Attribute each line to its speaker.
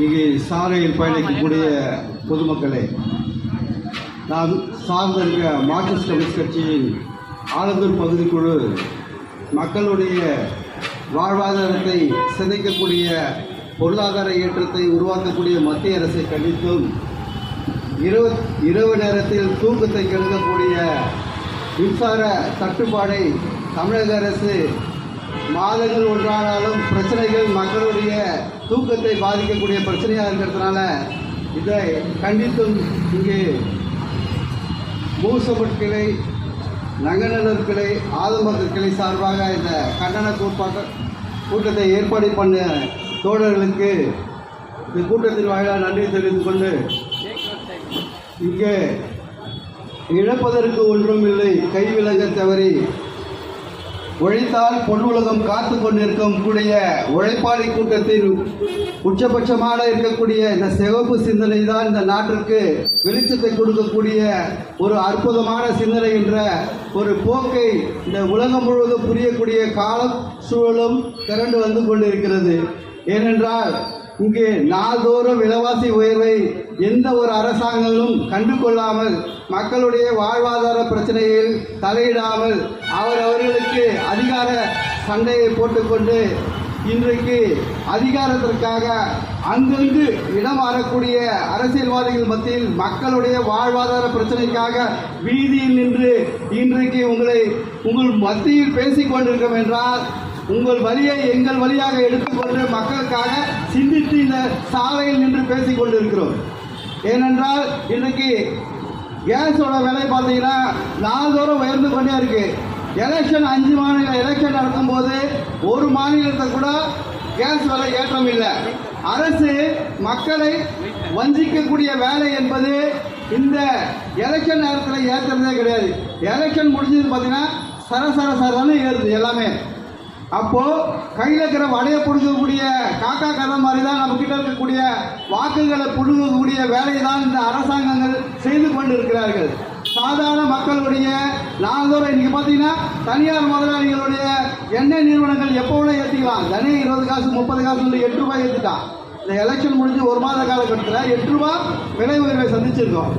Speaker 1: இங்கே சாலையில் பயணிக்கக்கூடிய பொதுமக்களே, நான் சார்ந்திருக்க மார்க்சிஸ்ட் கம்யூனிஸ்ட் கட்சியின் ஆலந்தூர் பகுதிக்குழு மக்களுடைய வாழ்வாதாரத்தை சிதைக்கக்கூடிய பொருளாதார ஏற்றத்தை உருவாக்கக்கூடிய மத்திய அரசை கண்டித்தும் இரவு நேரத்தில் தூக்கத்தை கெடுக்கக்கூடிய மின்சார தட்டுப்பாடை தமிழக அரசு மாதங்கள் ஒன்றானாலும் பிரச்சனைகள் மக்களுடைய தூக்கத்தை பாதிக்கக்கூடிய பிரச்சனையாக இருக்கிறதுனால இதை கண்டித்தும் இங்கே மூசமட் கிளை, நங்கநல்லூர் கிளை, ஆதம்பரம் கிளை சார்பாக இந்த கண்டன கூட்டத்தை ஏற்பாடு பண்ண தோழர்களுக்கு இந்த கூட்டத்தின் வாயிலாக நன்றி தெரிவித்துக் கொண்டு, இங்கே இழப்பதற்கு ஒன்றும் இல்லை, கைவிலங்க தவறி உழைத்தால் பொன்னுலகம் காத்து கொண்டிருக்கும் கூடிய உழைப்பாளி கூட்டத்தில் உச்சபட்சமான இருக்கக்கூடிய இந்த சிவப்பு சிந்தனை தான் இந்த நாட்டிற்கு வெளிச்சத்தை கொடுக்கக்கூடிய ஒரு அற்புதமான சிந்தனை என்ற ஒரு போக்கை இந்த உலகம் முழுவதும் புரியக்கூடிய கால சூழலும் திரண்டு வந்து கொண்டிருக்கிறது. ஏனென்றால் இங்கே நாள்தோறும் விலைவாசி உயர்வை எந்த ஒரு அரசாங்கமும் கண்டு கொள்ளாமல், மக்களுடைய வாழ்வாதார பிரச்சனையில் தலையிடாமல் அவர்களுக்கு அதிகார சண்டையை போட்டுக்கொண்டு இன்றைக்கு அதிகாரத்திற்காக அங்கங்கு இடம் மாறக்கூடிய அரசியல்வாதிகள் மத்தியில் மக்களுடைய வாழ்வாதார பிரச்சனைக்காக வீதியில் நின்று இன்றைக்கு உங்கள் மத்தியில் பேசிக் கொண்டிருக்கோம் என்றால், உங்கள் வழியை எங்கள் வழியாக எடுத்துக்கொண்டு மக்களுக்காக சிந்தித்து இந்த சாலையில் நின்று பேசிக் கொண்டிருக்கிறோம். ஏனென்றால் இன்றைக்கு கேஸோட விலை பார்த்தீங்கன்னா நாள்தோறும் உயர்ந்து கொண்டே இருக்கு. எலெக்ஷன் 5 மாநில எலெக்ஷன் நடக்கும்போது ஒரு மாநிலத்தை கூட கேஸ் விலை ஏற்றம் இல்லை. அரசு மக்களை வஞ்சிக்கக்கூடிய வேலை என்பது இந்த எலெக்ஷன் நேரத்தில் ஏற்றுறதே கிடையாது. எலெக்ஷன் முடிஞ்சது பார்த்தீங்கன்னா சரசரன்னு ஏறுது எல்லாமே. அப்போ கையில் இருக்கிற வடையை புடுங்கக்கூடிய காக்கா கதை மாதிரி தான் நம்ம கிட்ட இருக்கக்கூடிய வாக்குகளை புடுங்கக்கூடிய வேலையை தான் இந்த அரசாங்கங்கள் செய்து கொண்டு இருக்கிறார்கள். சாதாரண மக்களுடைய நாள்தோறும் இன்னைக்கு பார்த்தீங்கன்னா தனியார் முதலாளிகளுடைய எண்ணெய் நிறுவனங்கள் எப்போ கூட ஏற்றிக்கலாம். தினம் 20 காசு 30 காசு 8 ரூபாய் ஏற்றிட்டான். இந்த எலெக்ஷன் முடிஞ்சு 1 மாத காலகட்டத்தில் 8 ரூபாய் விலை உயர்வை சந்திச்சிருக்கோம்.